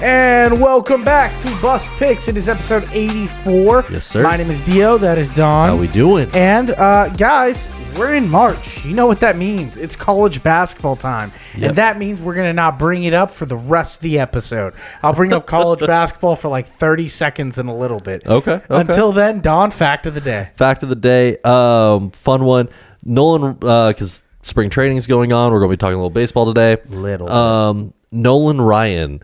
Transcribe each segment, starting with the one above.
And welcome back to Bust Picks. It is episode 84. Yes, sir. My name is Dio. That is Don. How we doing? And guys, we're in March. You know what that means. It's college basketball time. Yep. And that means we're going to not bring it up for the rest of the episode. I'll bring up college basketball for like 30 seconds in a little bit. Okay. Until then, Don, fact of the day. Fact of the day. Fun one. Nolan, because spring training is going on. We're going to be talking a little baseball today. Nolan Ryan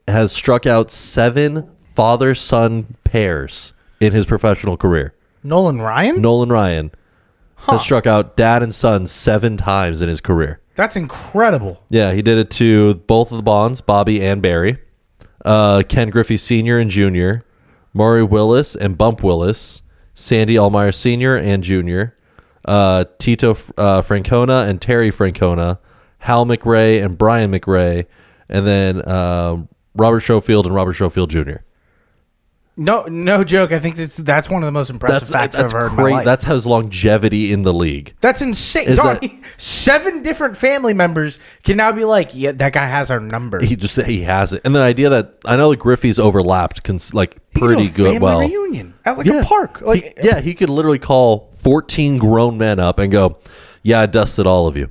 has struck out 7 father-son pairs in his professional career. Nolan Ryan? Nolan Ryan has struck out dad and son 7 times in his career. That's incredible. Yeah, he did it to both of the Bonds, Bobby and Barry, Ken Griffey Sr. and Jr., Maury Willis and Bump Willis, Sandy Allmeyer Sr. and Jr., Tito Francona and Terry Francona, Hal McRae and Brian McRae, and then Robert Schofield and Robert Schofield Jr. No joke. I think that's one of the most impressive facts I've heard in my life. That's his longevity in the league. That's insane. 7 different family members can now be like, yeah, that guy has our number. He has it. And the idea that I know the Griffey's overlapped pretty good. Well, reunion at a park. He could literally call 14 grown men up and go, "Yeah, I dusted all of you,"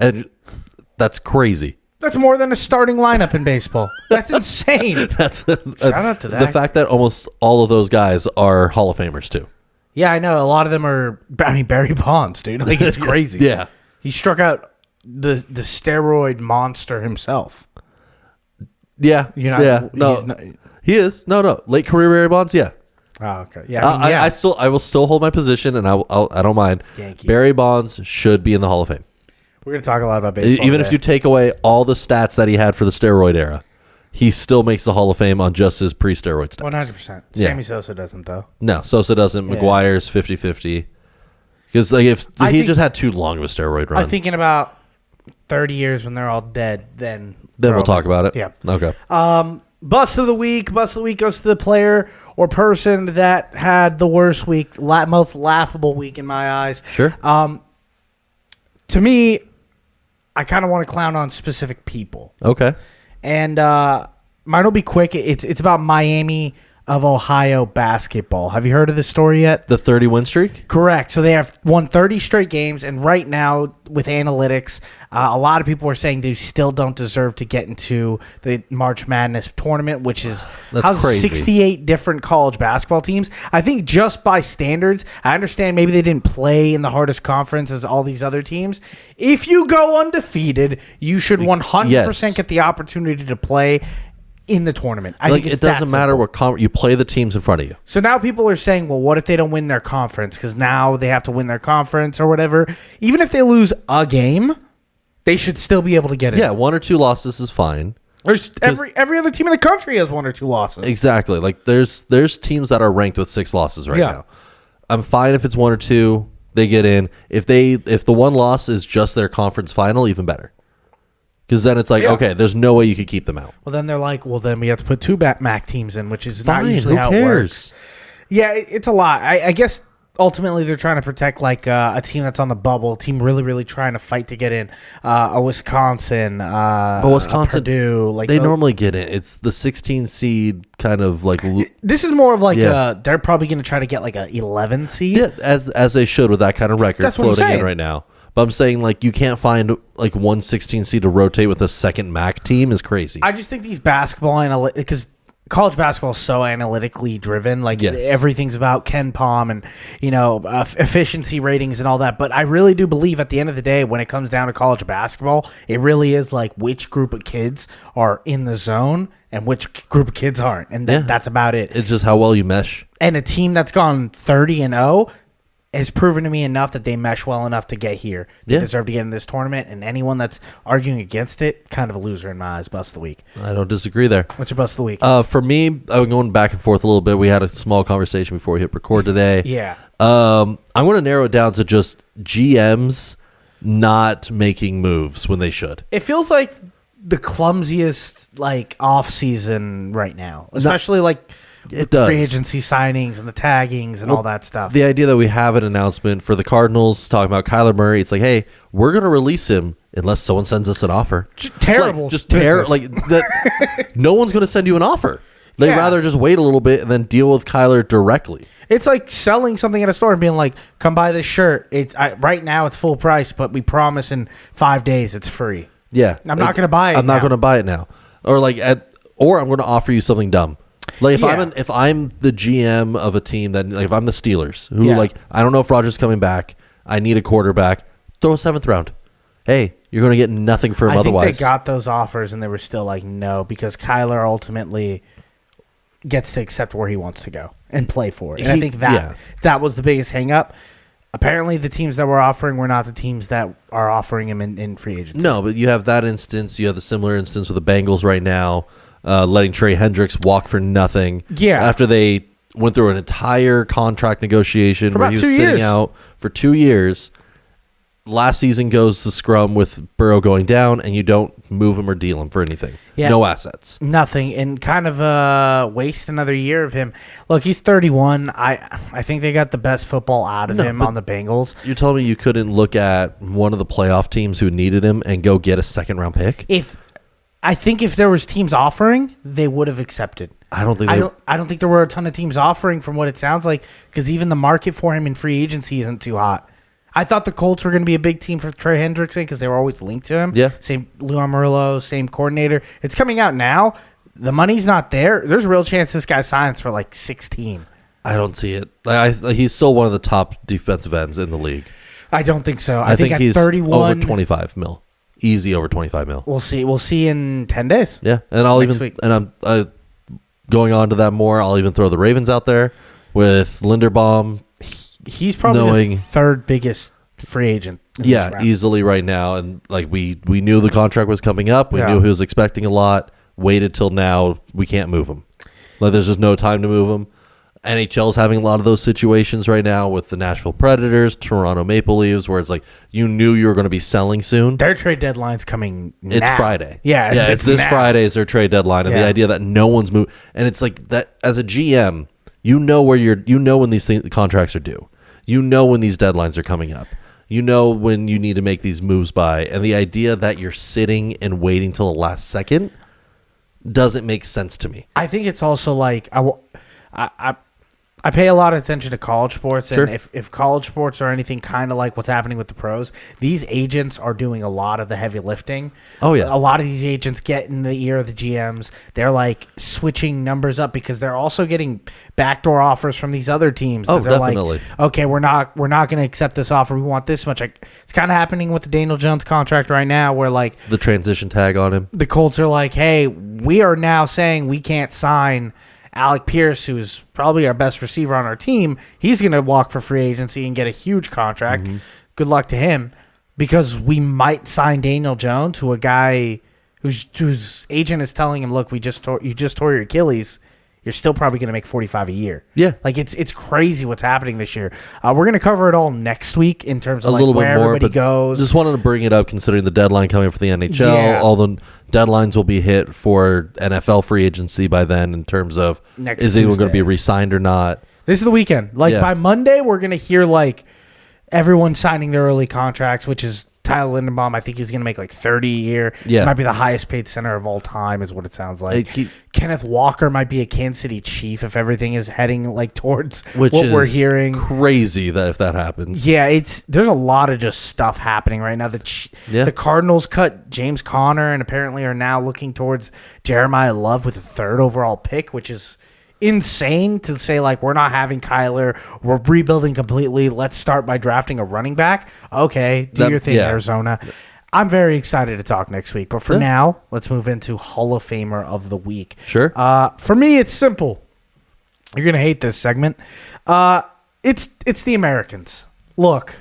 and that's crazy. That's more than a starting lineup in baseball. That's insane. Shout out to that. The fact that almost all of those guys are Hall of Famers too. Yeah, I know. A lot of them are. I mean, Barry Bonds, dude. Like, it's crazy. Yeah, he struck out the steroid monster himself. Yeah, he is. No, late career Barry Bonds. Yeah. Oh, okay. Yeah, I will still hold my position, and I don't mind. Yankee. Barry Bonds should be in the Hall of Fame. We're going to talk a lot about baseball Even today. if you take away all the stats that he had for the steroid era, he still makes the Hall of Fame on just his pre-steroid stats. 100%. Yeah. Sammy Sosa doesn't, though. No, Sosa doesn't. Yeah. McGuire's 50-50. Because he just had too long of a steroid run. I think in about 30 years when they're all dead, then we'll talk about it. Yeah. Okay. Bust of the week. Bust of the week goes to the player or person that had the worst week, most laughable week in my eyes. Sure. To me, I kind of want to clown on specific people. Okay. And mine will be quick. It's about Miami of Ohio basketball. Have you heard of this story yet? The 30-win streak? Correct. So they have won 30 straight games, and right now with analytics, a lot of people are saying they still don't deserve to get into the March Madness tournament, which is That's crazy. 68 different college basketball teams. I think just by standards, I understand maybe they didn't play in the hardest conference as all these other teams. If you go undefeated, you should 100% get the opportunity to play in the tournament. I think it doesn't matter what conference you play, the teams in front of you. So now people are saying, well, what if they don't win their conference? Because now they have to win their conference or whatever. Even if they lose a game, they should still be able to get it. Yeah, 1 or 2 losses is fine. There's every other team in the country has 1 or 2 losses. Exactly. Like there's teams that are ranked with 6 losses right now. I'm fine if it's 1 or 2, they get in. If the one loss is just their conference final, even better. Because then it's like, okay, there's no way you could keep them out. Well, then they're like, well, then we have to put 2 MAC teams in, which is not usually who how cares? it works. Yeah, it's a lot. I guess ultimately they're trying to protect like a team that's on the bubble, a team really, really trying to fight to get in. A Wisconsin, but Wisconsin, Purdue, they normally get in. It's the 16 seed kind of like. This is more of like they're probably going to try to get like a 11 seed. Yeah, as they should with that kind of record floating in right now. But I'm saying, like, you can't find, like, 116 seed to rotate with a second MAC team is crazy. I just think these basketball because college basketball is so analytically driven. Like, everything's about Ken Pom and, efficiency ratings and all that. But I really do believe at the end of the day, when it comes down to college basketball, it really is, like, which group of kids are in the zone and which group of kids aren't. And that's about it. It's just how well you mesh. And a team that's gone 30-0 has proven to me enough that they mesh well enough to get here. They deserve to get in this tournament, and anyone that's arguing against it, kind of a loser in my eyes. Bust of the week. I don't disagree there. What's your bust of the week? For me, I'm going back and forth a little bit. We had a small conversation before we hit record today. Yeah. I'm going to narrow it down to just GMs not making moves when they should. It feels like the clumsiest, like, off season right now, especially like It does. Free agency signings and the taggings and all that stuff. The idea that we have an announcement for the Cardinals talking about Kyler Murray, it's like, hey, we're going to release him unless someone sends us an offer. Terrible. That. No one's going to send you an offer. They'd rather just wait a little bit and then deal with Kyler directly. It's like selling something at a store and being like, come buy this shirt. Right now it's full price, but we promise in 5 days it's free. Yeah. I'm not going to buy it. I'm not going to buy it now. Or I'm going to offer you something dumb. Like if I'm the GM of a team that, like, if I'm the Steelers, who I don't know if Rodgers is coming back, I need a quarterback, throw a 7th round. Hey, you're going to get nothing for him otherwise. I think they got those offers and they were still like, no, because Kyler ultimately gets to accept where he wants to go and play for it. And I think that was the biggest hang up. Apparently the teams that were offering were not the teams that are offering him in free agency. No, but you have that instance. You have the similar instance with the Bengals right now, letting Trey Hendricks walk for nothing. Yeah. After they went through an entire contract negotiation for where he was sitting out for 2 years. Last season goes to scrum with Burrow going down, and you don't move him or deal him for anything. Yeah, no assets. Nothing. And kind of waste another year of him. Look, he's 31. I think they got the best football out of him on the Bengals. You're telling me you couldn't look at one of the playoff teams who needed him and go get a 2nd-round pick? I think if there was teams offering, they would have accepted. I don't think there were a ton of teams offering from what it sounds like, because even the market for him in free agency isn't too hot. I thought the Colts were going to be a big team for Trey Hendrickson because they were always linked to him. Yeah. Same Lou Amarillo, same coordinator. It's coming out now. The money's not there. There's a real chance this guy signs for like 16. I don't see it. He's still one of the top defensive ends in the league. I don't think so. I think at he's 31, over 25 mil. Easy over 25 mil. We'll see. We'll see in 10 days. Yeah, and I'm going on to that more. I'll even throw the Ravens out there with Linderbaum. He's probably the 3rd biggest free agent. Easily right now. And like we knew the contract was coming up. We knew he was expecting a lot. Waited till now. We can't move him. Like there's just no time to move him. NHL's having a lot of those situations right now with the Nashville Predators, Toronto Maple Leafs, where it's like you knew you were going to be selling soon. Their trade deadline's coming now. It's Friday. Yeah, it's this Friday is their trade deadline, and the idea that no one's moved, and it's like that as a GM, you know when these contracts are due. You know when these deadlines are coming up. You know when you need to make these moves by. And the idea that you're sitting and waiting till the last second doesn't make sense to me. I think it's also like I pay a lot of attention to college sports, and if college sports are anything kind of like what's happening with the pros, these agents are doing a lot of the heavy lifting. Oh, yeah. A lot of these agents get in the ear of the GMs. They're like switching numbers up because they're also getting backdoor offers from these other teams. Oh, they're definitely. Like, okay, we're not going to accept this offer. We want this much. It's kind of happening with the Daniel Jones contract right now, where like the transition tag on him. The Colts are like, hey, we are now saying we can't sign Alec Pierce, who's probably our best receiver on our team. He's going to walk for free agency and get a huge contract. Mm-hmm. Good luck to him, because we might sign Daniel Jones, who a guy whose agent is telling him, look, you just tore your Achilles. You're still probably going to make $45 a year. Yeah. Like it's crazy what's happening this year. We're going to cover it all next week in terms of a little where bit more, everybody goes. Just wanted to bring it up considering the deadline coming up for the NHL. Yeah. All the deadlines will be hit for NFL free agency by then in terms of is anyone going to be re-signed or not. This is the weekend. By Monday, we're going to hear everyone signing their early contracts, which is Tyler Linderbaum. I think he's going to make $30 a year. Yeah. He might be the highest paid center of all time, is what it sounds like. Kenneth Walker might be a Kansas City Chief if everything is heading towards what we're hearing. Crazy that if that happens. Yeah, there's a lot of just stuff happening right now. The Cardinals cut James Conner and apparently are now looking towards Jeremiah Love with a 3rd overall pick, which is insane to say we're not having Kyler, we're rebuilding completely, let's start by drafting a running back. Okay, do your thing, Arizona. I'm very excited to talk next week, but for now, let's move into Hall of Famer of the week. Sure. For me, it's simple. You're gonna hate this segment. It's the Americans. Look,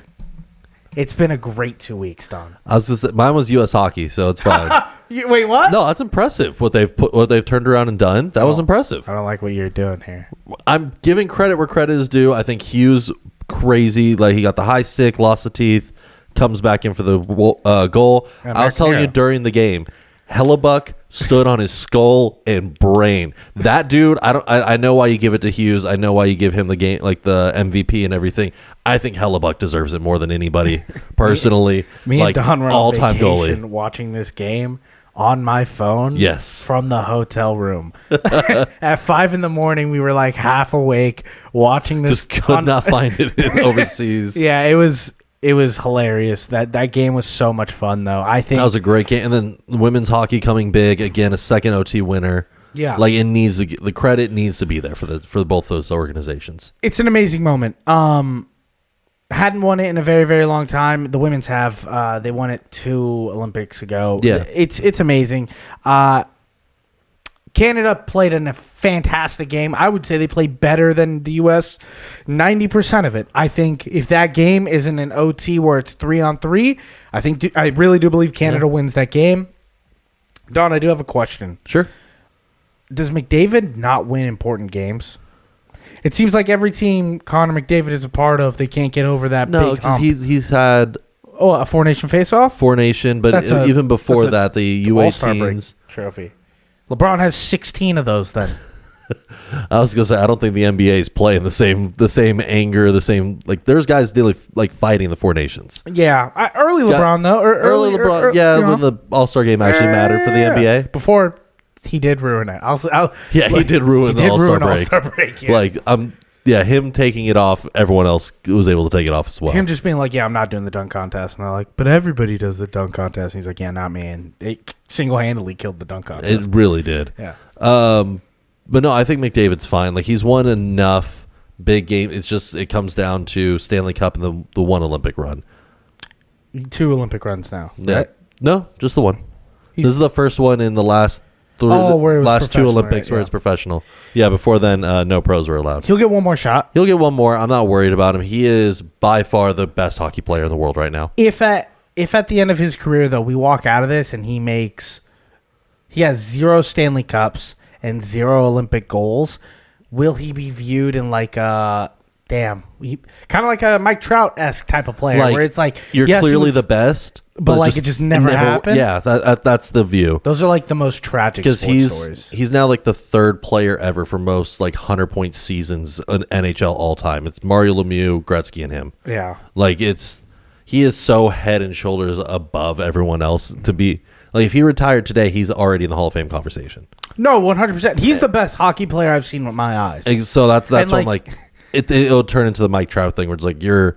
it's been a great 2 weeks, Don. I was just mine was U.S. hockey, so it's fine. Wait, what? No, that's impressive. What they've turned around and done. That was impressive. I don't like what you're doing here. I'm giving credit where credit is due. I think Hughes crazy. He got the high stick, lost the teeth, comes back in for the goal. I was telling you during the game, Hellebuck stood on his skull and brain. That dude, I know why you give it to Hughes. I know why you give him the game, like the MVP and everything. I think Hellebuck deserves it more than anybody personally. Me like and Don were on all-time vacation goalie. watching this game on my phone. Yes. From the hotel room. At 5 a.m, we were like half awake watching this. Just could not find it overseas. Yeah, it was hilarious. That game was so much fun, though. I think That was a great game. And then women's hockey coming big again, a second OT winner. Yeah, like it needs to, the credit needs to be there for both those organizations. it's an amazing moment. Hadn't won it in a very, very long time. The women's have. They won it 2 Olympics ago. Yeah. It's amazing. Canada played in a fantastic game. I would say they played better than the U.S. 90% of it. I think if that game isn't an OT where it's 3-on-3, I really do believe Canada wins that game. Don, I do have a question. Sure. Does McDavid not win important games? It seems like every team Connor McDavid is a part of, they can't get over that No, big because hump. he's had A 4-nation face-off? 4-nation, but even before that, the All-Star break U18s. trophy. LeBron has 16 of those then. I was gonna say I don't think the NBA is playing the same anger, the same like. There's guys nearly like fighting the 4 nations. Yeah, early LeBron though. Early LeBron, when the All-Star game actually mattered for the NBA. Before he did ruin it. He did ruin the All-Star break. Yeah. Him taking it off, everyone else was able to take it off as well. Him just being like, yeah, I'm not doing the dunk contest. And they're like, but everybody does the dunk contest. And he's like, yeah, not me. And they single-handedly killed the dunk contest. It really did. Yeah. But no, I think McDavid's fine. Like he's won enough big games. It's just it comes down to Stanley Cup and the one Olympic run. 2 Olympic runs now. Yeah. Right? No, just the one. This is the first one in the last where it was last 2 professional, Olympics right? where Yeah. it's professional. Yeah, before then, no pros were allowed. He'll get one more shot. He'll get one more. I'm not worried about him. He is by far the best hockey player in the world right now. If at the end of his career, though, we walk out of this and he has 0 Stanley Cups and 0 Olympic goals, will he be viewed in like kind of like a Mike Trout-esque type of player, where it's like you're yes, clearly the best, but like it just never happened? Yeah, that's the view. Those are like the most tragic Because sports stories. he's now like the 3rd player ever for most like 100-point seasons in NHL all time. It's Mario Lemieux, Gretzky, and him. Yeah. Like he is so head and shoulders above everyone else to be like if he retired today, he's already in the Hall of Fame conversation. No, 100%. He's the best hockey player I've seen with my eyes. So that's And, what I'm like. It'll turn into the Mike Trout thing where it's like you're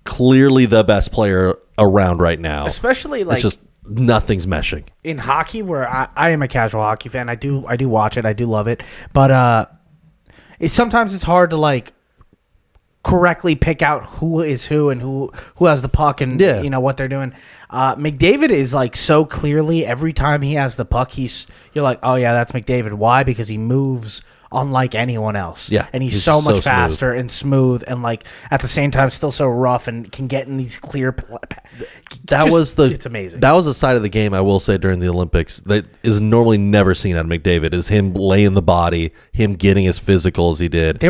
clearly the best player around right now. Especially like it's just nothing's meshing. in hockey, where I am a casual hockey fan. I do watch it. I do love it. But sometimes it's hard to like correctly pick out who is who and who has the puck and what they're doing. McDavid is like so clearly every time he has the puck, you're like, oh yeah, that's McDavid. Why? Because he moves unlike anyone else. Yeah, and he's he's so much so faster and smooth, and like at the same time still so rough and can get in these clear. It's amazing. That was a side of the game I will say during the Olympics that is normally never seen out of McDavid is him laying the body, him getting as physical as he did. They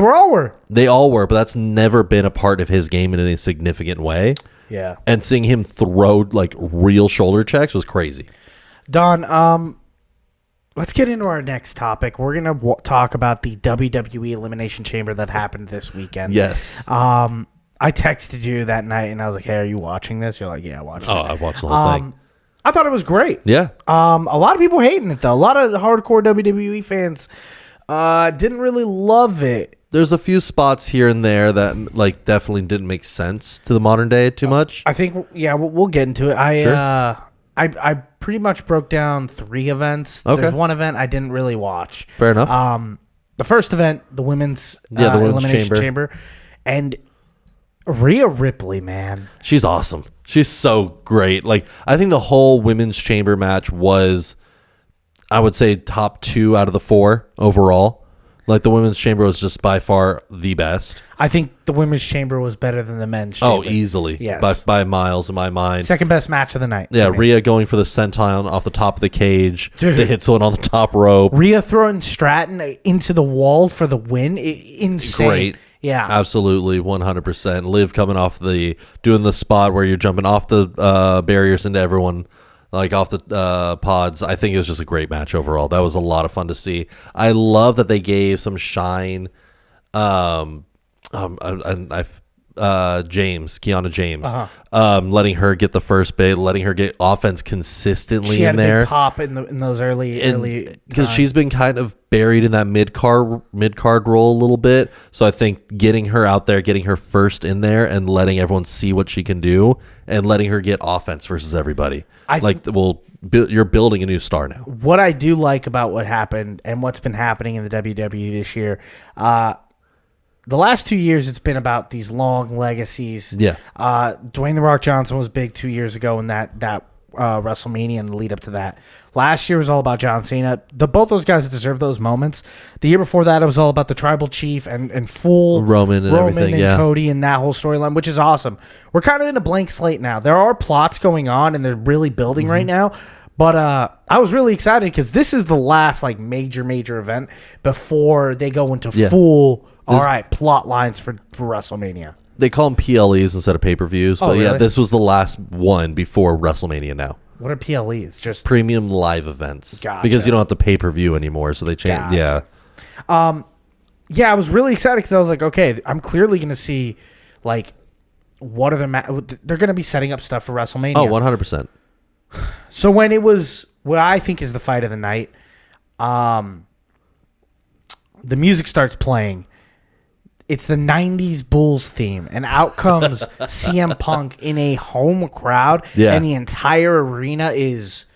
all were, but that's never been a part of his game in any significant way. Yeah, and seeing him throw like real shoulder checks was crazy. Don, let's get into our next topic. We're going to talk about the WWE Elimination Chamber that happened this weekend. Yes. I texted you that night, and I was like, hey, are you watching this? You're like, yeah, I watched it. Oh, I watched the whole thing. I thought it was great. Yeah. A lot of people hating it, though. A lot of the hardcore WWE fans didn't really love it. There's a few spots here and there that like definitely didn't make sense to the modern day too much. I think, we'll get into it. I pretty much broke down 3 events. Okay. There's one event I didn't really watch. Fair enough. The first event, the women's Elimination Chamber. And Rhea Ripley, man. She's awesome. She's so great. Like I think the whole women's chamber match was, I would say, top 2 out of the 4 overall. Like the women's chamber was just by far the best. I think the women's chamber was better than the men's chamber. Oh, easily. Yes. By miles in my mind. Second best match of the night. Yeah, Rhea going for the senton off the top of the cage Dude. to hit someone on the top rope. Rhea throwing Stratton into the wall for the win. Insane. Great. Yeah. Absolutely, 100%. Liv coming off doing the spot where you're jumping off the barriers into everyone. like off the pods. I think it was just a great match overall. That was a lot of fun to see. I love that they gave some shine. Kiana James, letting her get the first bit, letting her get offense consistently she had in there. A big pop in those early because she's been kind of buried in that mid card role a little bit. So I think getting her out there, getting her first in there, and letting everyone see what she can do, and letting her get offense versus everybody. You're building a new star now. What I do like about what happened and what's been happening in the WWE this year. The last 2 years, it's been about these long legacies. Yeah. Dwayne The Rock Johnson was big 2 years ago in that WrestleMania and the lead up to that. Last year was all about John Cena. Both those guys deserve those moments. The year before that, it was all about the Tribal Chief and full Roman and everything, and Cody and that whole storyline, which is awesome. We're kind of in a blank slate now. There are plots going on, and they're really building right now. But I was really excited because this is the last major event before they go into full... All right, plot lines for WrestleMania. They call them PLEs instead of pay-per-views, but really? this was the last one before WrestleMania now. What are PLEs? Just premium live events. Gotcha. Because you don't have to pay-per-view anymore, so they changed. Gotcha. Yeah. I was really excited because I was like, okay, I'm clearly going to see, what are they're going to be setting up stuff for WrestleMania. Oh, 100%. So when it was what I think is the fight of the night, the music starts playing. It's the 90s Bulls theme, and out comes CM Punk in a home crowd, and the entire arena is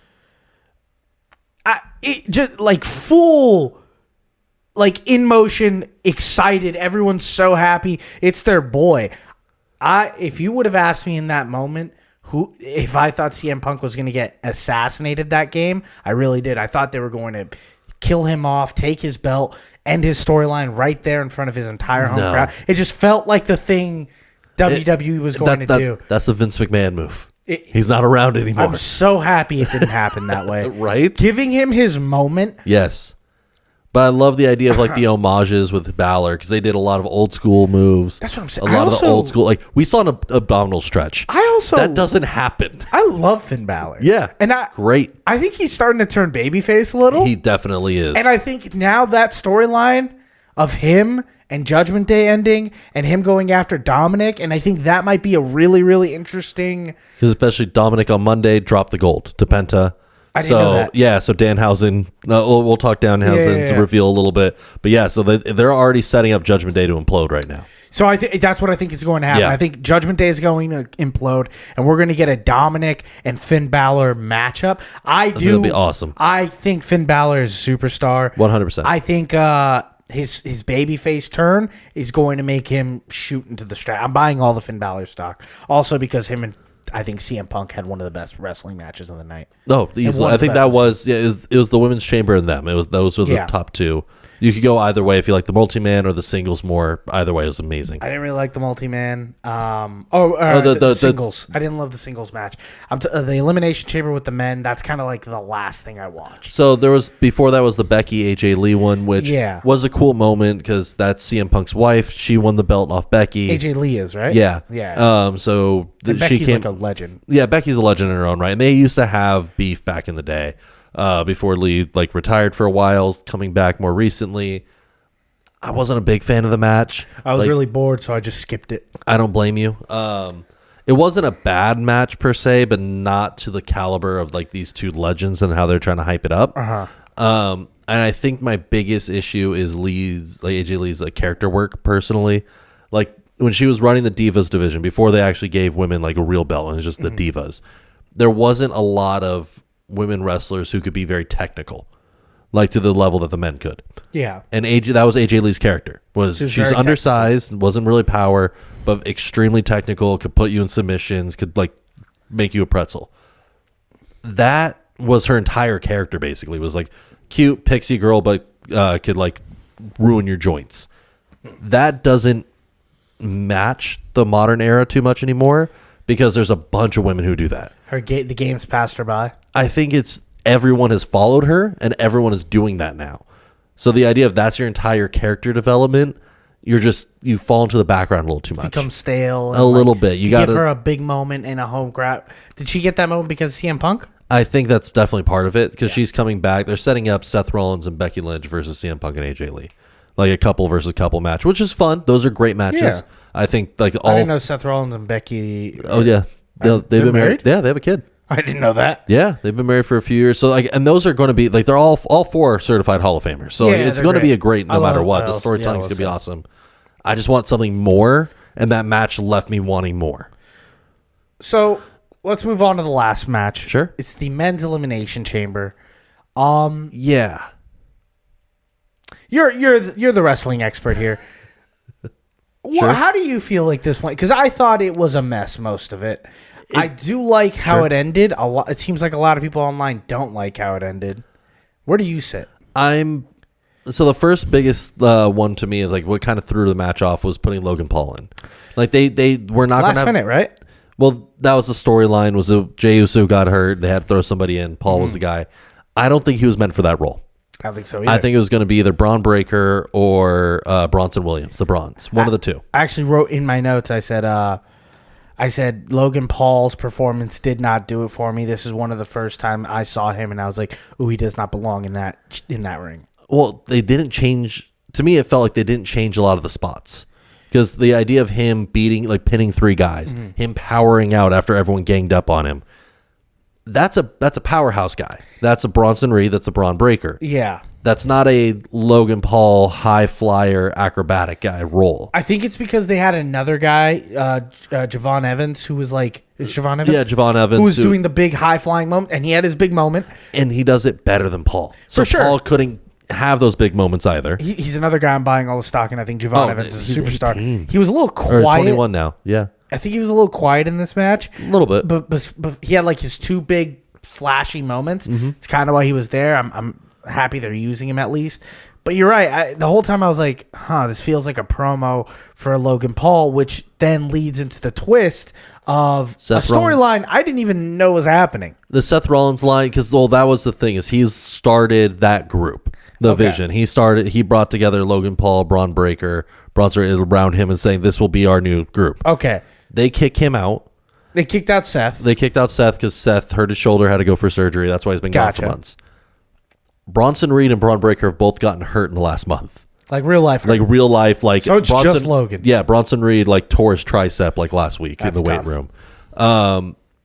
full, in motion, excited. Everyone's so happy. It's their boy. If you would have asked me in that moment if I thought CM Punk was going to get assassinated that game, I really did. I thought they were going to kill him off, take his belt, end his storyline right there in front of his entire home crowd. It just felt like the thing WWE was going to do. That's the Vince McMahon move. He's not around anymore. I'm so happy it didn't happen that way. Right? Giving him his moment. Yes. But I love the idea of the homages with Balor because they did a lot of old school moves. That's what I'm saying. A lot of the old school, we saw an abdominal stretch. That doesn't happen. I love Finn Balor. Yeah, and great. I think he's starting to turn babyface a little. He definitely is. And I think now that storyline of him and Judgment Day ending and him going after Dominic, and I think that might be a really, really interesting. Because especially Dominic on Monday dropped the gold to Penta. I didn't know that. Yeah, so Danhausen, we'll talk Danhausen's reveal a little bit. But yeah, so they're already setting up Judgment Day to implode right now. So I think that's what I think is going to happen. Yeah. I think Judgment Day is going to implode, and we're going to get a Dominic and Finn Balor matchup. It'll be awesome. I think Finn Balor is a superstar. 100%. I think his babyface turn is going to make him shoot into the strap. I'm buying all the Finn Balor stock. Also because I think CM Punk had one of the best wrestling matches of the night. No, easily. I think that was it was the women's chamber and them. Those were the top two. You could go either way if you like the multi-man or the singles more. Either way is amazing. I didn't really like the multi-man. The singles. I didn't love the singles match. The Elimination Chamber with the men, that's kind of the last thing I watched. So before that was the Becky AJ Lee one, which was a cool moment because that's CM Punk's wife. She won the belt off Becky. AJ Lee is, right? Yeah. So Becky's a legend. Yeah, Becky's a legend in her own right. And they used to have beef back in the day. Before Lee retired for a while, coming back more recently. I wasn't a big fan of the match. I was really bored, so I just skipped it. I don't blame you. It wasn't a bad match per se, but not to the caliber of these two legends and how they're trying to hype it up. And I think my biggest issue is AJ Lee's character work personally. When she was running the Divas division before they actually gave women a real belt and it was just the Divas, there wasn't a lot of women wrestlers who could be very technical, to the level that the men could. Yeah. And that was AJ Lee's character. She's undersized, wasn't really power, but extremely technical, could put you in submissions, could make you a pretzel. That was her entire character basically. Was cute pixie girl, but could ruin your joints. That doesn't match the modern era too much anymore because there's a bunch of women who do that. The game's passed her by. I think everyone has followed her and everyone is doing that now. So the idea of that's your entire character development, you fall into the background a little too much. Become stale. A little bit. You got to give her a big moment in a home crowd. Did she get that moment because of CM Punk? I think that's definitely part of it because she's coming back. They're setting up Seth Rollins and Becky Lynch versus CM Punk and AJ Lee, like a couple versus couple match, which is fun. Those are great matches. Yeah. I think like I didn't know Seth Rollins and Becky. Oh yeah, they've been married. Yeah, they have a kid. I didn't know that. Yeah, they've been married for a few years. So like, and those are going to be like they're all four certified Hall of Famers. So it's going to be a great no matter what. The storytelling is going to be awesome. I just want something more, and that match left me wanting more. So let's move on to the last match. Sure. It's the men's elimination chamber. Yeah. You're the wrestling expert here. Well, how do you feel like this went? Because I thought it was a mess, most of it. I do like how it ended. It seems like a lot of people online don't like how it ended. Where do you sit? So the first biggest one to me is like what kind of threw the match off was putting Logan Paul in. Like they were not last minute, right? Well, that was the storyline. Was Jey Uso got hurt? They had to throw somebody in. Paul was the guy. I don't think he was meant for that role. I don't think so either. I think it was going to be either Braun Breaker or Bronson Williams, the Bronze. One of the two. I actually wrote in my notes, I said Logan Paul's performance did not do it for me. This is one of the first time I saw him, and I was like, "Ooh, he does not belong in that ring." Well, they didn't change. To me, it felt like they didn't change a lot of the spots because the idea of him pinning three guys, him powering out after everyone ganged up on him. That's a powerhouse guy. That's a Bronson Reed. That's a Braun Breaker. Yeah. That's not a Logan Paul high flyer acrobatic guy role. I think it's because they had another guy, Javon Evans, who was like, is Javon Evans? Yeah, Javon Evans. Who was doing the big high flying moment, and he had his big moment. And he does it better than Paul. So For sure. Paul couldn't have those big moments either. He's another guy I'm buying all the stock, and I think Javon Evans is a he's superstar. 18. He was a little Or quiet. 21 now, yeah. I think he was a little quiet in this match. A little bit. But he had like his two big flashy moments. It's kind of why he was there. I'm happy they're using him at least. But you're right. The whole time I was like, this feels like a promo for Logan Paul, which then leads into the twist of a storyline I didn't even know was happening. The Seth Rollins line, because that was the thing, is he's started that group, the Vision. He brought together Logan Paul, Braun Breaker, Bronson around him and saying, this will be our new group. Okay. They kick him out. They kicked out Seth. They kicked out Seth because Seth hurt his shoulder, had to go for surgery. That's why he's been gone for months. Bronson Reed and Braun Breaker have both gotten hurt in the last month. Like real life. Like real life. Like so it's just Logan. Yeah, Bronson Reed like tore his tricep like last week in the weight room.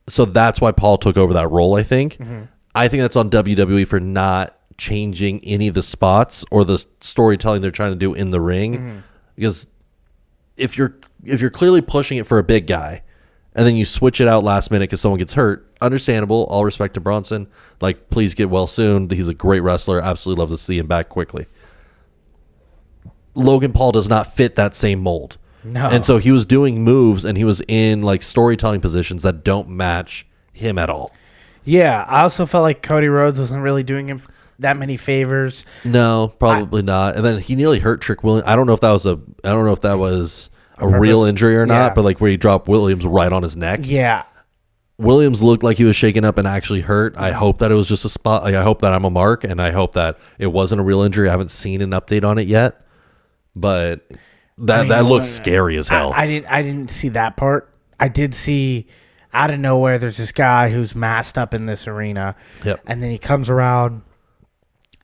So that's why Paul took over that role, I think. I think that's on WWE for not changing any of the spots or the storytelling they're trying to do in the ring. Because if you're clearly pushing it for a big guy, and then you switch it out last minute because someone gets hurt. Understandable. All respect to Bronson. Like, please get well soon. He's a great wrestler. Absolutely love to see him back quickly. Logan Paul does not fit that same mold. No. And so he was doing moves and he was in like storytelling positions that don't match him at all. Yeah. I also felt like Cody Rhodes wasn't really doing him that many favors. No, probably not. And then he nearly hurt Trick Williams. I don't know if that was a real injury or not, but like where he dropped Williams right on his neck. Yeah. Williams looked like he was shaken up and actually hurt. I hope that it was just a spot. Like, I hope that I'm a mark, and I hope that it wasn't a real injury. I haven't seen an update on it yet, but that looks scary as hell. I didn't see that part. I did see out of nowhere there's this guy who's masked up in this arena. Yep. And then he comes around.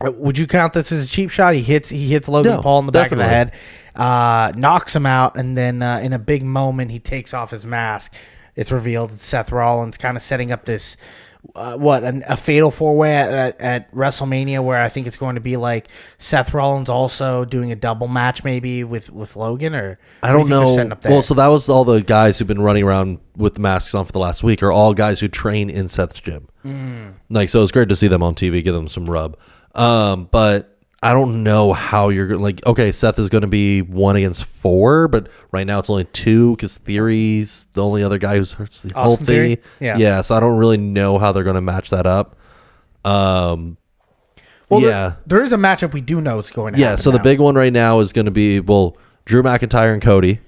Would you count this as a cheap shot? He hits Logan Paul in the back of the head, knocks him out, and then in a big moment he takes off his mask. It's revealed it's Seth Rollins, kind of setting up this a fatal four-way at WrestleMania, where I think it's going to be like Seth Rollins also doing a double match maybe with Logan, or I don't know. Well, so that was all the guys who've been running around with the masks on for the last week are all guys who train in Seth's gym. Like, so it's great to see them on TV, give them some rub. But I don't know how you're going to, like, okay, Seth is going to be 1 against 4, but right now it's only 2 because Theory's the only other guy who's healthy. Yeah, so I don't really know how they're going to match that up. There is a matchup we do know is going to happen. Yeah, so the big one right now is going to be, Drew McIntyre and Cody.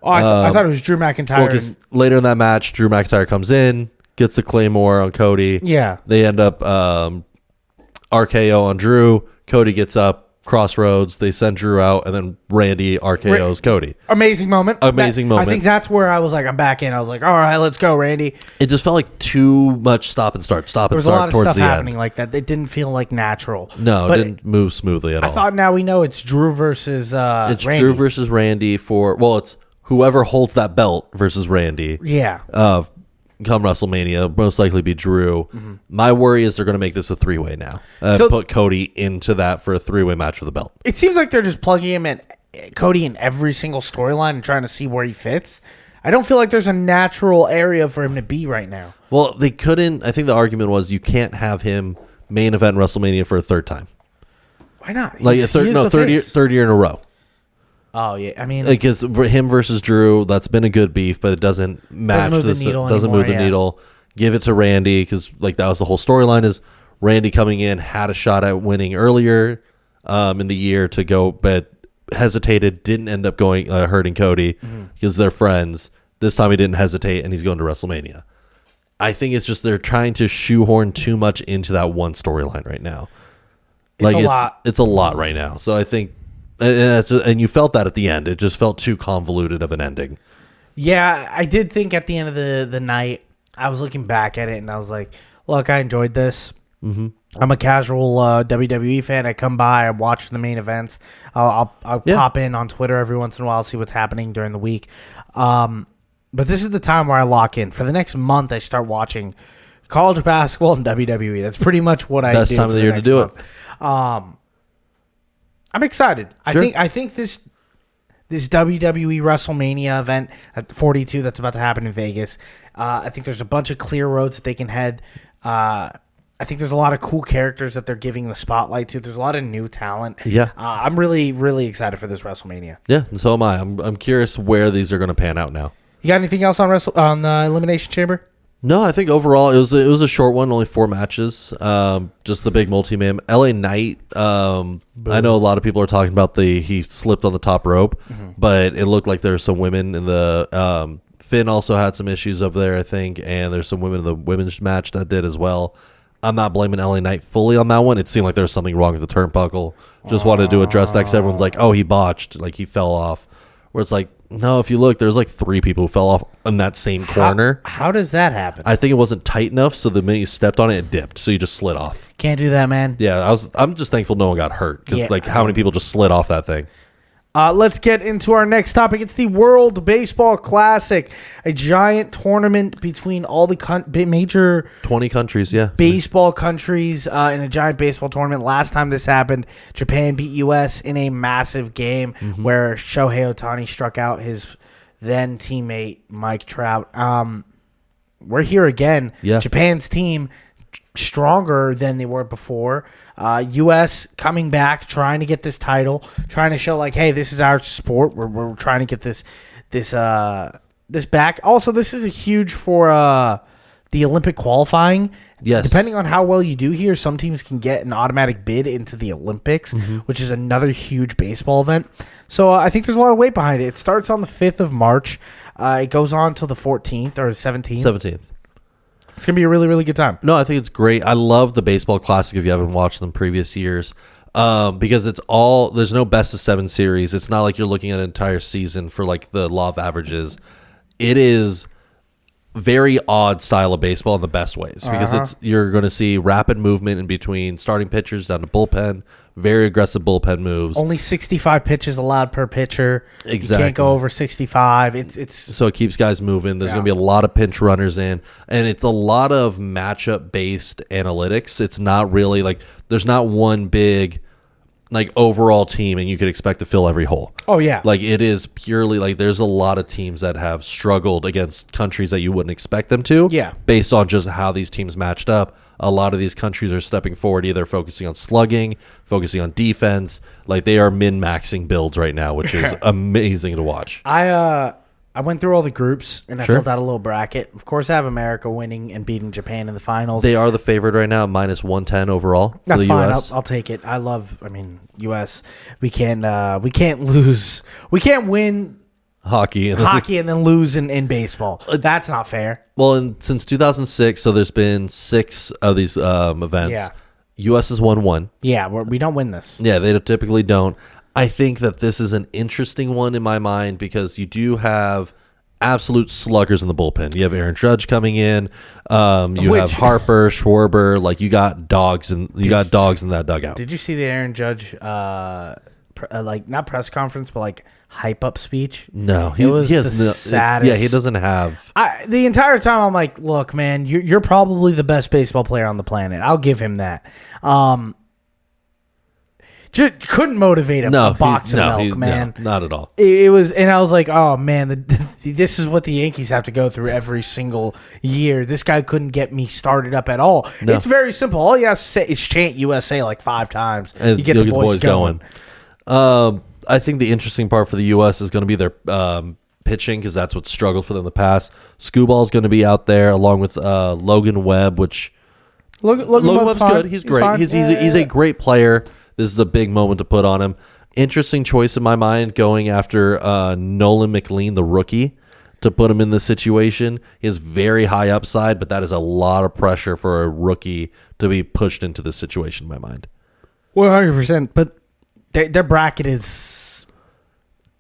Oh, I thought it was Drew McIntyre. Because later in that match, Drew McIntyre comes in, gets the Claymore on Cody. Yeah. They end up RKO on Drew. Cody gets up, Crossroads. They send Drew out, and then Randy RKO's Cody. Amazing moment. Amazing moment. I think that's where I was like, I'm back in. I was like, all right, let's go, Randy. It just felt like too much stop and start There was a lot of towards stuff the happening end. like that. It didn't feel like natural. No, But it didn't move smoothly at all. I thought now we know it's Drew versus it's Randy. Drew versus Randy it's whoever holds that belt versus Randy. Yeah. Come WrestleMania, most likely be Drew. Mm-hmm. My worry is they're going to make this a 3-way now. Put Cody into that for a 3-way match for the belt. It seems like they're just plugging him in, Cody, in every single storyline and trying to see where he fits. I don't feel like there's a natural area for him to be right now. Well, they couldn't. I think the argument was you can't have him main event WrestleMania for a third time. Why not? Like third year in a row. Oh yeah, I mean, because him versus Drew, that's been a good beef, but it doesn't match. Doesn't move the needle. Give it to Randy because like that was the whole storyline. Is Randy coming in had a shot at winning earlier in the year to go, but hesitated, didn't end up going hurting Cody because they're friends. This time he didn't hesitate, and he's going to WrestleMania. I think it's just they're trying to shoehorn too much into that one storyline right now. It's a lot right now. So I think. And you felt that at the end. It just felt too convoluted of an ending. Yeah, I did think at the end of the night, I was looking back at it and I was like, look, I enjoyed this. Mm-hmm. I'm a casual WWE fan. I come by, I watch the main events. I'll pop in on Twitter every once in a while, see what's happening during the week. But this is the time where I lock in. For the next month, I start watching college basketball and WWE. That's pretty much what I do. Best time of the year to do it. I'm excited. Sure. I think this WWE WrestleMania event at 42 that's about to happen in Vegas. I think there's a bunch of clear roads that they can head. I think there's a lot of cool characters that they're giving the spotlight to. There's a lot of new talent. Yeah. I'm really, really excited for this WrestleMania. Yeah, and so am I. I'm curious where these are going to pan out now. You got anything else on the Elimination Chamber? No, I think overall it was a short one, only 4 matches. Just the big multi-man. LA Knight. I know a lot of people are talking about he slipped on the top rope, but it looked like there's some women in the. Finn also had some issues over there, I think, and there's some women in the women's match that did as well. I'm not blaming LA Knight fully on that one. It seemed like there was something wrong with the turnbuckle. Just wanted to address that 'cause everyone's like, "Oh, he botched, like he fell off." Where it's like, no, if you look, there's like 3 people who fell off in that same corner. How does that happen? I think it wasn't tight enough, so the minute you stepped on it, it dipped, so you just slid off. Can't do that, man. Yeah, I'm just thankful no one got hurt because how many people just slid off that thing? Let's get into our next topic. It's the World Baseball Classic, a giant tournament between all the major 20 countries, yeah. baseball countries in a giant baseball tournament. Last time this happened, Japan beat U.S. in a massive game where Shohei Ohtani struck out his then teammate Mike Trout. We're here again. Yeah. Japan's team stronger than they were before. U.S. coming back, trying to get this title, trying to show like, hey, this is our sport. We're trying to get this back. Also, this is a huge for the Olympic qualifying. Yes. Depending on how well you do here, some teams can get an automatic bid into the Olympics, which is another huge baseball event. So I think there's a lot of weight behind it. It starts on the 5th of March. It goes on till the 14th or the 17th. 17th. It's going to be a really, really good time. No, I think it's great. I love the Baseball Classic if you haven't watched them previous years because there's no best of 7 series. It's not like you're looking at an entire season for like the law of averages. It is very odd style of baseball in the best ways because you're going to see rapid movement in between starting pitchers down to bullpen, very aggressive bullpen moves. Only 65 pitches allowed per pitcher. Exactly. You can't go over 65. It's so it keeps guys moving. There's going to be a lot of pinch runners in, and it's a lot of matchup based analytics. It's not really like there's not one big like overall team and you could expect to fill every hole. Oh yeah. Like it is purely like there's a lot of teams that have struggled against countries that you wouldn't expect them to. Yeah. Based on just how these teams matched up. A lot of these countries are stepping forward, either focusing on slugging, focusing on defense. Like they are min-maxing builds right now, which is amazing to watch. I went through all the groups and I filled out a little bracket. Of course, I have America winning and beating Japan in the finals. They are the favorite right now, minus 110 overall. That's for the fine. US. I'll take it. U.S. We can't lose. We can't win hockey and then lose in baseball. That's not fair. Well, since 2006, so there's been 6 of these events. Yeah. U.S. has won one. Yeah, we don't win this. Yeah, they typically don't. I think that this is an interesting one in my mind because you do have absolute sluggers in the bullpen. You have Aaron Judge coming in. You have Harper, Schwarber. Like you got dogs in that dugout. Did you see the Aaron Judge like not press conference but like hype up speech? No, he was the saddest. Yeah, he doesn't have. The entire time I'm like, look, man, you're probably the best baseball player on the planet. I'll give him that. Just couldn't motivate him. A box of milk, man. No, not at all. It was, and I was like, oh man, this is what the Yankees have to go through every single year. This guy couldn't get me started up at all. No. It's very simple. All you have to say is chant USA like 5 times. And you get the boys going. I think the interesting part for the U.S. is going to be their pitching because that's what struggled for them in the past. Skubal is going to be out there along with Logan Webb, which Logan Webb's good. He's great. He's a great player. This is a big moment to put on him. Interesting choice in my mind going after Nolan McLean, the rookie, to put him in this situation. He has very high upside, but that is a lot of pressure for a rookie to be pushed into this situation in my mind. 100%. But their bracket is...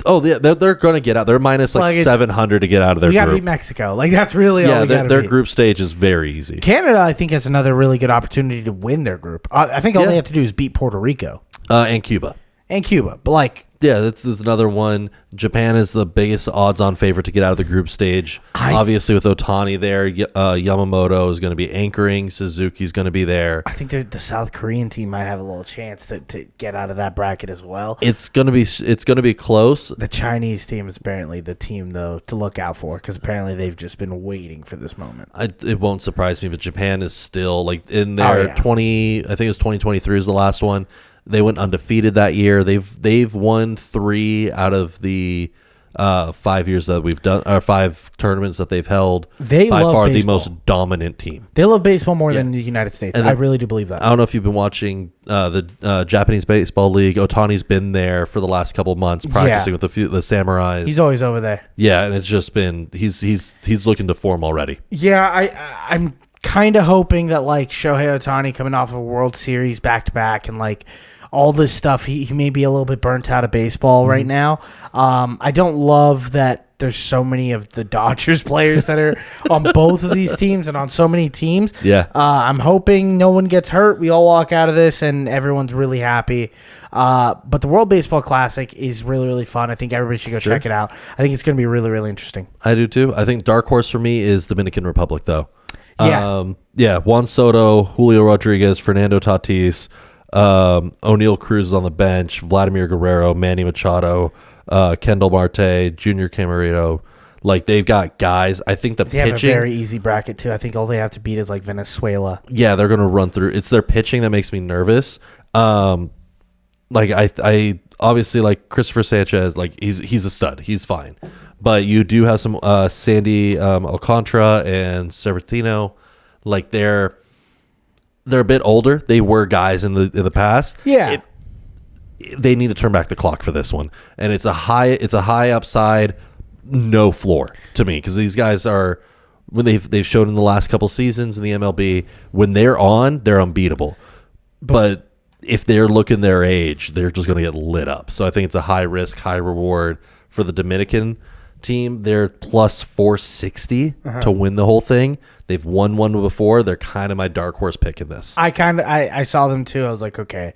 Oh, they're going to get out. They're minus like 700 to get out of their group. We got to beat Mexico. Like, that's really all we got to their group stage is very easy. Canada, I think, has another really good opportunity to win their group. I think all they have to do is beat Puerto Rico. And Cuba. But, like... Yeah, this is another one. Japan is the biggest odds-on favorite to get out of the group stage. Obviously, with Ohtani there, Yamamoto is going to be anchoring. Suzuki's going to be there. I think the South Korean team might have a little chance to get out of that bracket as well. It's going to be close. The Chinese team is apparently the team though to look out for because apparently they've just been waiting for this moment. It won't surprise me, but Japan is still like in their 20. I think it was 2023 is the last one. They went undefeated that year. They've won 3 out of the 5 years that we've done, or 5 tournaments that they've held. They by love far baseball. The most dominant team. They love baseball more than the United States. And I really do believe that. I don't know if you've been watching the Japanese Baseball League. Otani's been there for the last couple of months practicing with the Samurais. He's always over there. Yeah, and it's just been he's looking to form already. Yeah, I'm kind of hoping that like Shohei Ohtani coming off of a World Series back to back and like all this stuff, he may be a little bit burnt out of baseball right now. I don't love that there's so many of the Dodgers players that are on both of these teams and on so many teams. Yeah. I'm hoping no one gets hurt. We all walk out of this and everyone's really happy. But the World Baseball Classic is really, really fun. I think everybody should go check it out. I think it's going to be really, really interesting. I do too. I think dark horse for me is Dominican Republic though. Yeah. Juan Soto, Julio Rodriguez, Fernando Tatis, O'Neal Cruz on the bench, Vladimir Guerrero, Manny Machado, Kendall Marte, Junior Camarero. Like they've got guys. I think the pitching have a very easy bracket too. I think all they have to beat is like Venezuela. Yeah, they're gonna run through. It's their pitching that makes me nervous. Like I obviously like Christopher Sanchez. Like he's a stud. He's fine. But you do have some Sandy Alcantara and Severino. Like they're a bit older. They were guys in the past. Yeah. They need to turn back the clock for this one. And it's a high upside, no floor to me because these guys are when they've shown in the last couple seasons in the MLB, when they're on, they're unbeatable. But if they're looking their age, they're just going to get lit up. So I think it's a high risk, high reward for the Dominican team. They're plus 460 to win the whole thing. They've won one before. They're kind of my dark horse pick in this. I saw them too. I was like, okay,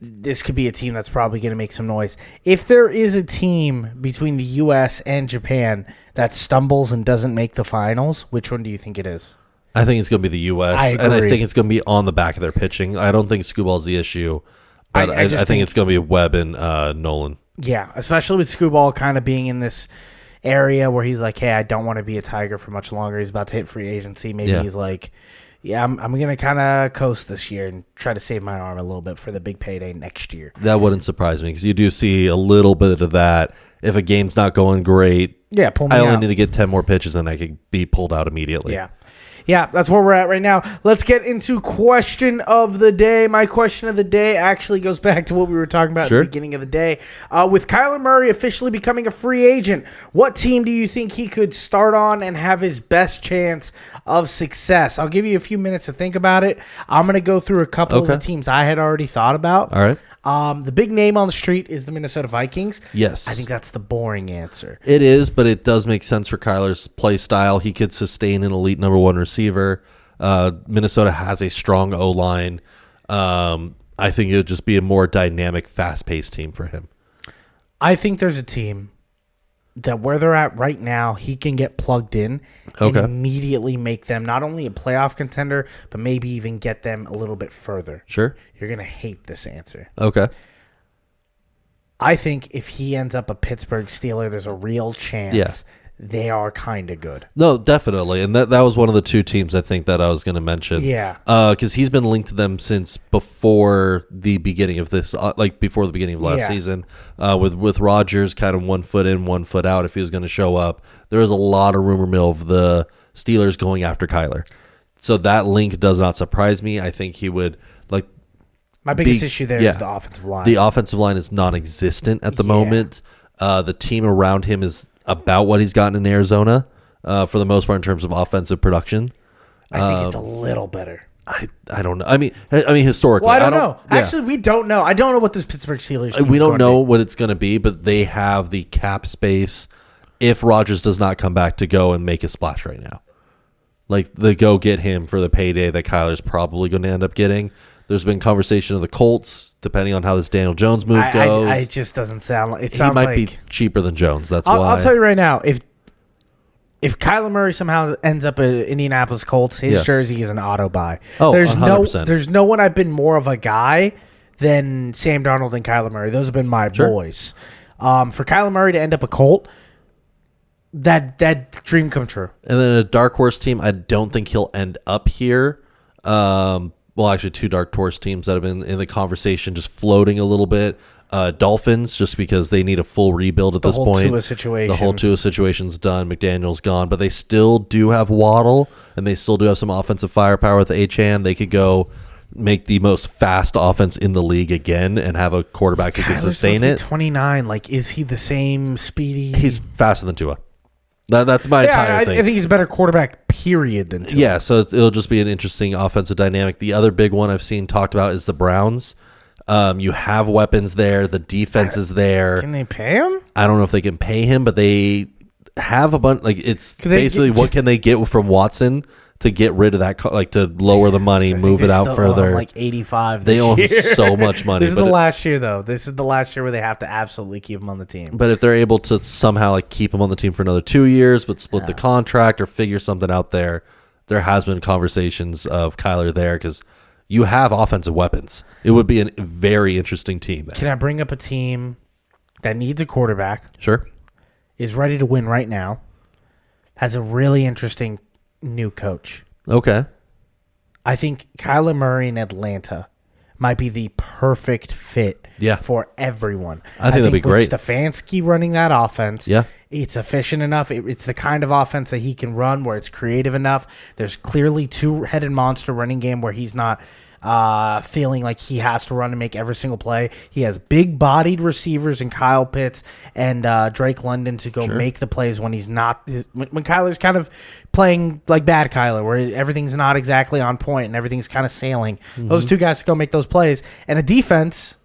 this could be a team that's probably going to make some noise. If there is a team between the U.S. and Japan that stumbles and doesn't make the finals, which one do you think it is? I think it's going to be the U.S. And I think it's going to be on the back of their pitching. I don't think Skubal the issue, but I think it's going to be Webb and Nolan. Yeah, especially with Skubal kind of being in this area where he's like, hey, I don't want to be a Tiger for much longer. He's about to hit free agency. Maybe he's like, yeah, I'm going to kind of coast this year and try to save my arm a little bit for the big payday next year. That wouldn't surprise me because you do see a little bit of that. If a game's not going great, Yeah, pull me I only out. need to get 10 more pitches and I could be pulled out immediately. Yeah. Yeah, that's where we're at right now. Let's get into question of the day. My question of the day actually goes back to what we were talking about at the beginning of the day. With Kyler Murray officially becoming a free agent, what team do you think he could start on and have his best chance of success? I'll give you a few minutes to think about it. I'm going to go through a couple of the teams I had already thought about. All right. The big name on the street is the Minnesota Vikings. Yes. I think that's the boring answer. It is, but it does make sense for Kyler's play style. He could sustain an elite number one receiver. Minnesota has a strong O-line. I think it would just be a more dynamic, fast-paced team for him. I think there's a team that where they're at right now, he can get plugged in and immediately make them not only a playoff contender, but maybe even get them a little bit further. Sure. You're going to hate this answer. Okay. I think if he ends up a Pittsburgh Steeler, there's a real chance they are kind of good. No, definitely. And that was one of the two teams I think that I was going to mention. Yeah. Because he's been linked to them since before the beginning of this, before the beginning of last season. With Rodgers kind of 1 foot in, 1 foot out if he was going to show up. There was a lot of rumor mill of the Steelers going after Kyler. So that link does not surprise me. I think he would, my biggest issue there is the offensive line. The offensive line is non-existent at the moment. The team around him is about what he's gotten in Arizona for the most part in terms of offensive production. I think it's a little better. I don't know. I mean historically. Well, I don't know. Yeah. Actually, we don't know. I don't know what this Pittsburgh Steelers team we don't know what it's going to be, but they have the cap space if Rodgers does not come back to go and make a splash right now. They go get him for the payday that Kyler's probably going to end up getting. There's been conversation of the Colts, depending on how this Daniel Jones move goes. It just doesn't sound like it. He might be cheaper than Jones. That's why. I'll tell you right now, if Kyler Murray somehow ends up at Indianapolis Colts, his jersey is an auto buy. Oh, 100%. There's no one I've been more of a guy than Sam Darnold and Kyler Murray. Those have been my boys. For Kyler Murray to end up a Colt, that dream come true. And then a dark horse team, I don't think he'll end up here. Well, actually, two dark horse teams that have been in the conversation, just floating a little bit. Dolphins, just because they need a full rebuild at this point. The whole Tua situation's done. McDaniel's gone, but they still do have Waddle, and they still do have some offensive firepower with Achane. They could go make the most fast offense in the league again and have a quarterback who can sustain it. 29, is he the same speedy? He's faster than Tua. That's my entire thing. I think he's a better quarterback, period, than Tua. Yeah, so it'll just be an interesting offensive dynamic. The other big one I've seen talked about is the Browns. You have weapons there. The defense is there. Can they pay him? I don't know if they can pay him, but they have a bunch. It's basically what can they get from Watson to get rid of that, to lower the money, move it out further. 85. They own so much money. This is the last year, though. This is the last year where they have to absolutely keep him on the team. But if they're able to somehow keep him on the team for another 2 years, but split the contract or figure something out there has been conversations of Kyler there because you have offensive weapons. It would be a very interesting team. Can I bring up a team that needs a quarterback? Sure. Is ready to win right now. Has a really interesting new coach. Okay. I think Kyler Murray in Atlanta might be the perfect fit for everyone. I think that'd be great. Stefanski running that offense. Yeah. It's efficient enough. It's the kind of offense that he can run where it's creative enough. There's clearly two-headed monster running game where he's not feeling like he has to run and make every single play. He has big-bodied receivers in Kyle Pitts and Drake London to go make the plays when he's not. When Kyler's kind of playing like bad Kyler, where everything's not exactly on point and everything's kind of sailing. Mm-hmm. Those two guys to go make those plays. And a defense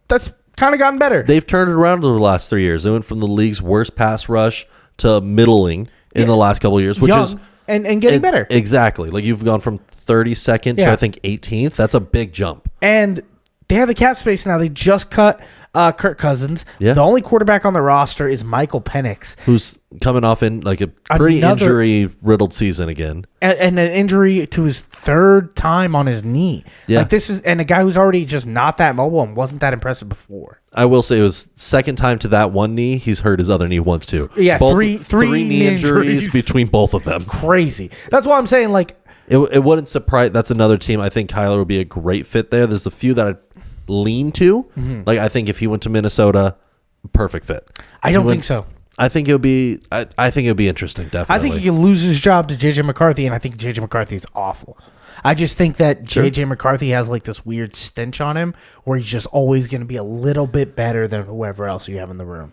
that's kind of gotten better. They've turned it around over the last 3 years. They went from the league's worst pass rush to middling in the last couple of years, which is and getting better. Exactly. You've gone from 32nd to I think 18th. That's a big jump. And they have the cap space now. They just cut Kirk Cousins. Yeah. The only quarterback on the roster is Michael Penix, who's coming off in a pretty injury-riddled season again, and an injury to his third time on his knee. Yeah, this is a guy who's already just not that mobile and wasn't that impressive before. I will say it was second time to that one knee. He's hurt his other knee once too. Yeah, three knee injuries between both of them. Crazy. That's why I'm saying it wouldn't surprise. That's another team. I think Kyler would be a great fit there. There's a few that I'd lean to. Mm-hmm. I think if he went to Minnesota, perfect fit. I don't think so. I think it'll be. I think it'll be interesting. Definitely. I think he could lose his job to JJ McCarthy, and I think JJ McCarthy is awful. I just think that JJ McCarthy has like this weird stench on him, where he's just always going to be a little bit better than whoever else you have in the room.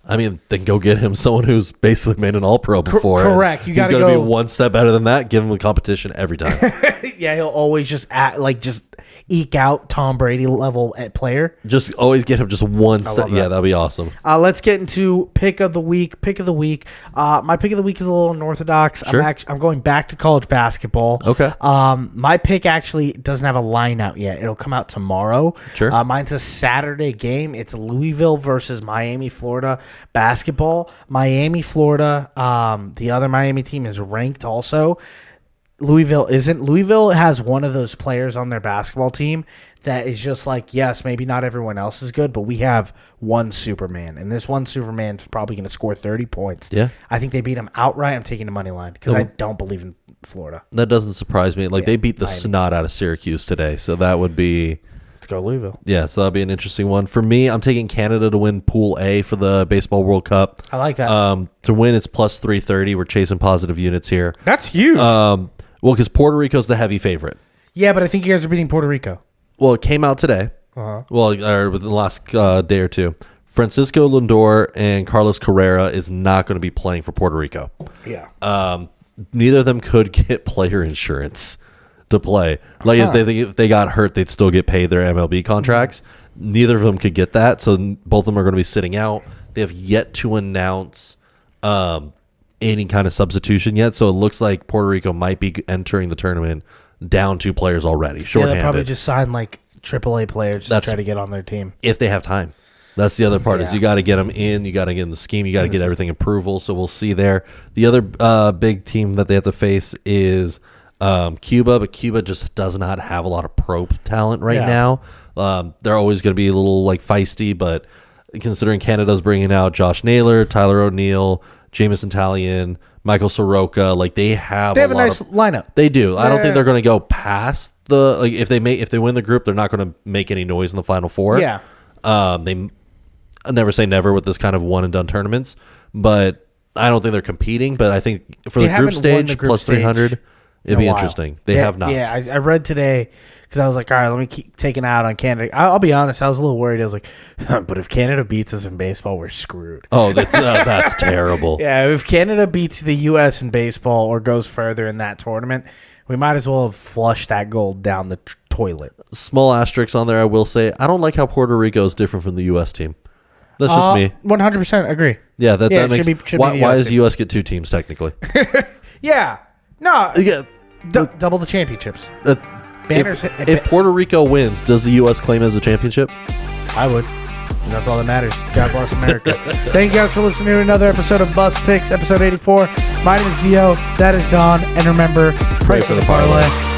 I mean, then go get him someone who's basically made an All-Pro before. Correct. You got to be one step better than that. Give him the competition every time. Yeah, he'll always just eke out Tom Brady level at player. Just always get him just one step. Yeah, that'd be awesome. Let's get into pick of the week. My pick of the week is a little unorthodox. Sure. I'm going back to college basketball. Okay. My pick actually doesn't have a line out yet. It'll come out tomorrow. Sure. Mine's a Saturday game. It's Louisville versus Miami, Florida basketball. Miami, Florida. The other Miami team is ranked also. Louisville isn't. Louisville has one of those players on their basketball team that is just like, yes, maybe not everyone else is good, but we have one Superman, and this one Superman's probably going to score 30 points. Yeah. I think they beat him outright. I'm taking the money line because I don't believe in Florida. That doesn't surprise me. They beat the snot out of Syracuse today, so that would be... Let's go Louisville. Yeah, so that'll be an interesting one. For me, I'm taking Canada to win Pool A for the Baseball World Cup. I like that. To win, it's plus 330. We're chasing positive units here. That's huge. Well, because Puerto Rico's the heavy favorite. Yeah, but I think you guys are beating Puerto Rico. Well, it came out today. Uh-huh. Well, or within the last day or two. Francisco Lindor and Carlos Carrera is not going to be playing for Puerto Rico. Yeah. Neither of them could get player insurance to play. If they got hurt, they'd still get paid their MLB contracts. Neither of them could get that, so both of them are going to be sitting out. They have yet to announce any kind of substitution yet, so it looks like Puerto Rico might be entering the tournament down 2 players already. Shorthanded. They'll probably just sign AAA players to try to get on their team if they have time. That's the other part is you got to get them in, you got to get in the scheme, you got to get everything approval. So we'll see there. The other big team that they have to face is Cuba, but Cuba just does not have a lot of pro talent right now. They're always going to be a little feisty, but considering Canada's bringing out Josh Naylor, Tyler O'Neill, Jamison Talion, Michael Soroka, they have a nice lineup. They do. I don't think they're going to go past the if they win the group, they're not going to make any noise in the Final Four. Yeah. They never say never with this kind of one and done tournaments, but I don't think they're competing. But I think for the group stage plus 300, it'd be interesting. They have not. Yeah, I read today because I was like, all right, let me keep taking out on Canada. I'll be honest, I was a little worried. I was like, but if Canada beats us in baseball, we're screwed. Oh, that's terrible. Yeah, if Canada beats the U.S. in baseball or goes further in that tournament, we might as well have flushed that gold down the toilet. Small asterisks on there, I will say. I don't like how Puerto Rico is different from the U.S. team. That's just me. 100% agree. Yeah, that makes sense. Why does the U.S. get 2 teams technically? Yeah. No. Yeah. Double the championships. Banners. If Puerto Rico wins, does the U.S. claim as a championship? I would. And that's all that matters. God bless America. Thank you guys for listening to another episode of Bus Picks, episode 84. My name is Dio. That is Don. And remember, pray for the parlay.